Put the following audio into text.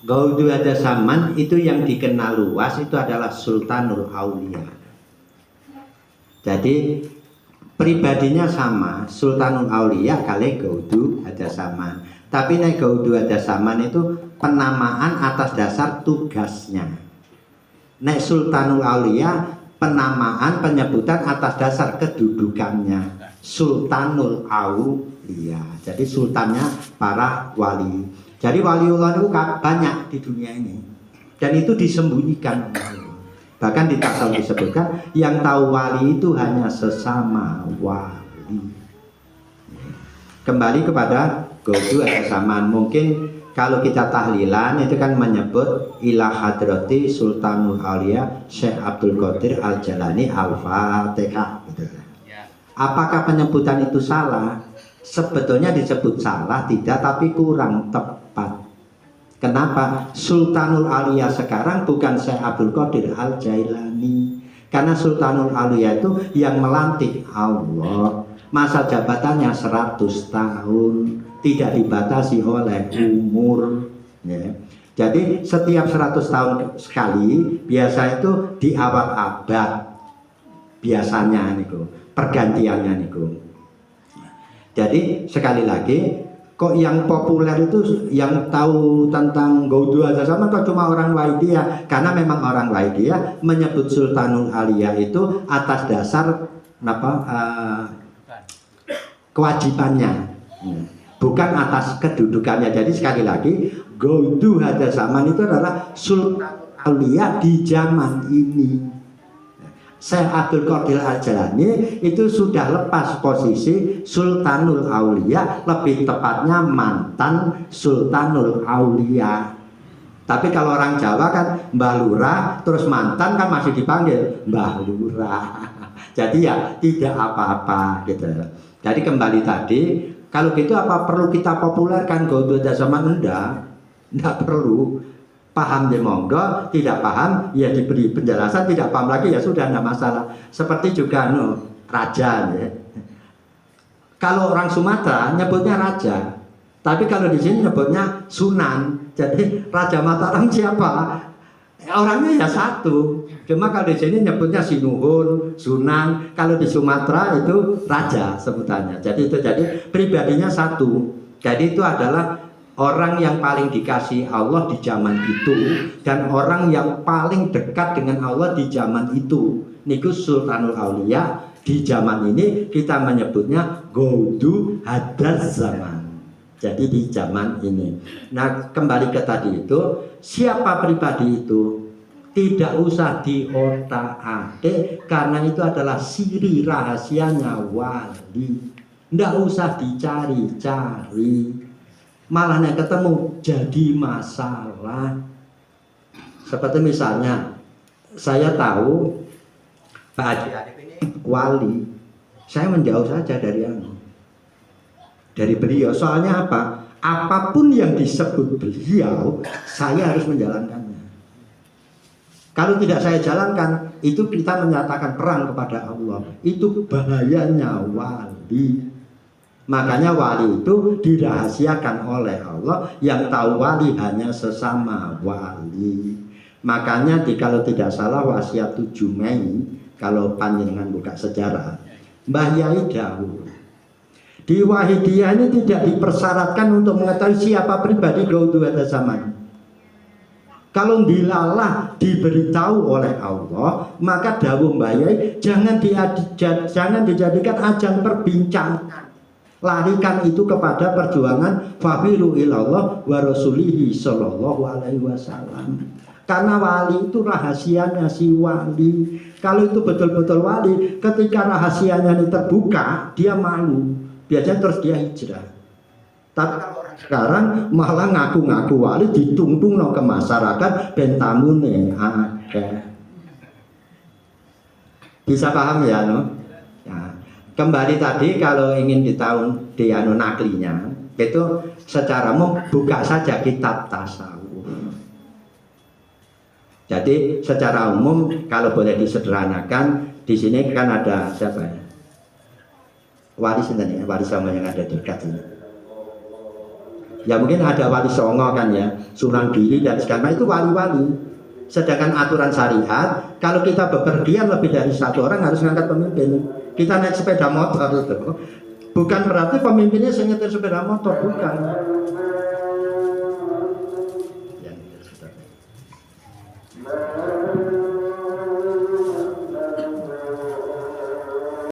Gaudu ada zaman itu yang dikenal luas itu adalah Sultanul Aulia. Jadi pribadinya sama, Sultanul Aulia kali Gaudu ada zaman. Tapi nek Gaudu ada zaman itu penamaan atas dasar tugasnya. Nek Sultanul Aulia penamaan penyebutan atas dasar kedudukannya. Sultanul Aulia. Jadi sultannya para wali. Jadi waliullah itu banyak di dunia ini. Dan itu disembunyikan. Bahkan di tasawuf disebutkan yang tahu wali itu hanya sesama wali. Kembali kepada Gaudu ada zaman. Mungkin kalau kita tahlilan itu kan menyebut ila hadrati Sultanul Aulia Syekh Abdul Qadir Al-Jalani Al-Fatihah gitu. Apakah penyebutan itu salah? Sebetulnya disebut salah tidak, tapi kurang tepat. Kenapa? Sultanul Aulia sekarang bukan Syekh Abdul Qadir Al-Jailani. Karena Sultanul Aulia itu yang melantik Allah. Masa jabatannya 100 tahun, tidak dibatasi oleh umur ya. Jadi setiap 100 tahun sekali, biasa itu di awal abad biasanya niku, pergantiannya niku. Jadi sekali lagi, kok yang populer itu yang tahu tentang Gaudu ada zaman kok cuma orang Wahidiyah, karena memang orang Wahidiyah menyebut Sultanul Aulia itu atas dasar apa kewajibannya, bukan atas kedudukannya. Jadi sekali lagi, Gaudu ada zaman itu adalah Sultanul Aulia di zaman ini. Syekh Abdul Qadir Al-Jalani itu sudah lepas posisi Sultanul Aulia, lebih tepatnya mantan Sultanul Aulia. Tapi kalau orang Jawa kan Mbah Lurah, terus mantan kan masih dipanggil Mbah Lurah. Jadi ya tidak apa-apa gitu. Jadi kembali tadi, kalau gitu apa perlu kita populerkan Gaudu ada zaman? Enggak perlu. Paham ya monggo, tidak paham ya diberi penjelasan, tidak paham lagi ya sudah, tidak masalah. Seperti juga raja ya. Kalau orang Sumatera nyebutnya raja, tapi kalau di sini nyebutnya Sunan. Jadi Raja Mataram siapa? Orangnya ya satu. Cuma kalau di sini nyebutnya Sinuhun, Sunan. Kalau di Sumatera itu raja sebutannya. Jadi itu jadi pribadinya satu. Jadi itu adalah orang yang paling dikasih Allah di zaman itu, dan orang yang paling dekat dengan Allah di zaman itu. Niku Sultanul Aulia. Di zaman ini kita menyebutnya Gaudu Hadaz Zaman. Jadi di zaman ini. Nah kembali ke tadi itu, siapa pribadi itu? Tidak usah diotak-atik, karena itu adalah siri rahasianya wali. Tidak usah dicari-cari. Malah yang ketemu jadi masalah. Seperti misalnya saya tahu Pak Haji Arif ini wali, saya menjauh saja dari beliau. Soalnya apa? Apapun yang disebut beliau, saya harus menjalankannya. Kalau tidak saya jalankan, itu kita menyatakan perang kepada Allah. Itu bahayanya wali. Makanya wali itu dirahasiakan oleh Allah. Yang tahu wali hanya sesama wali. Makanya kalau tidak salah wasiat 7 Mei, kalau panjenengan buka sejarah, Mbah Yai dawuh, di Wahidiyah ini tidak dipersyaratkan untuk mengetahui siapa pribadi Gaudu ada zaman. Kalau dilalah diberitahu oleh Allah, maka dawuh Mbah Yai jangan dijadikan ajang perbincangan. Larikan itu kepada perjuangan fafiru ilallah wa rasulihi sallallahu alaihi wasallam. Karena wali itu rahasianya si wali. Kalau itu betul-betul wali, ketika rahasianya ini terbuka, dia malu. Biasanya terus dia hijrah. Tapi kalau orang sekarang malah ngaku-ngaku wali, ditungtung ke masyarakat bentamune akeh. Bisa paham ya no? Kembali tadi kalau ingin ditahu dianu naklinya, itu secara umum buka saja kitab tasawuf. Jadi secara umum kalau boleh disederhanakan, di sini kan ada siapa ya? Wali sendiri, wali sama yang ada dekat ini. Ya mungkin ada wali songo kan ya, Sunan Giri dan segala itu wali-wali. Sedangkan aturan syariat, kalau kita bepergian lebih dari satu orang harus ngangkat pemimpin. Kita naik sepeda motor itu, bukan berarti pemimpinnya nyetir sepeda motor, bukan. Ya,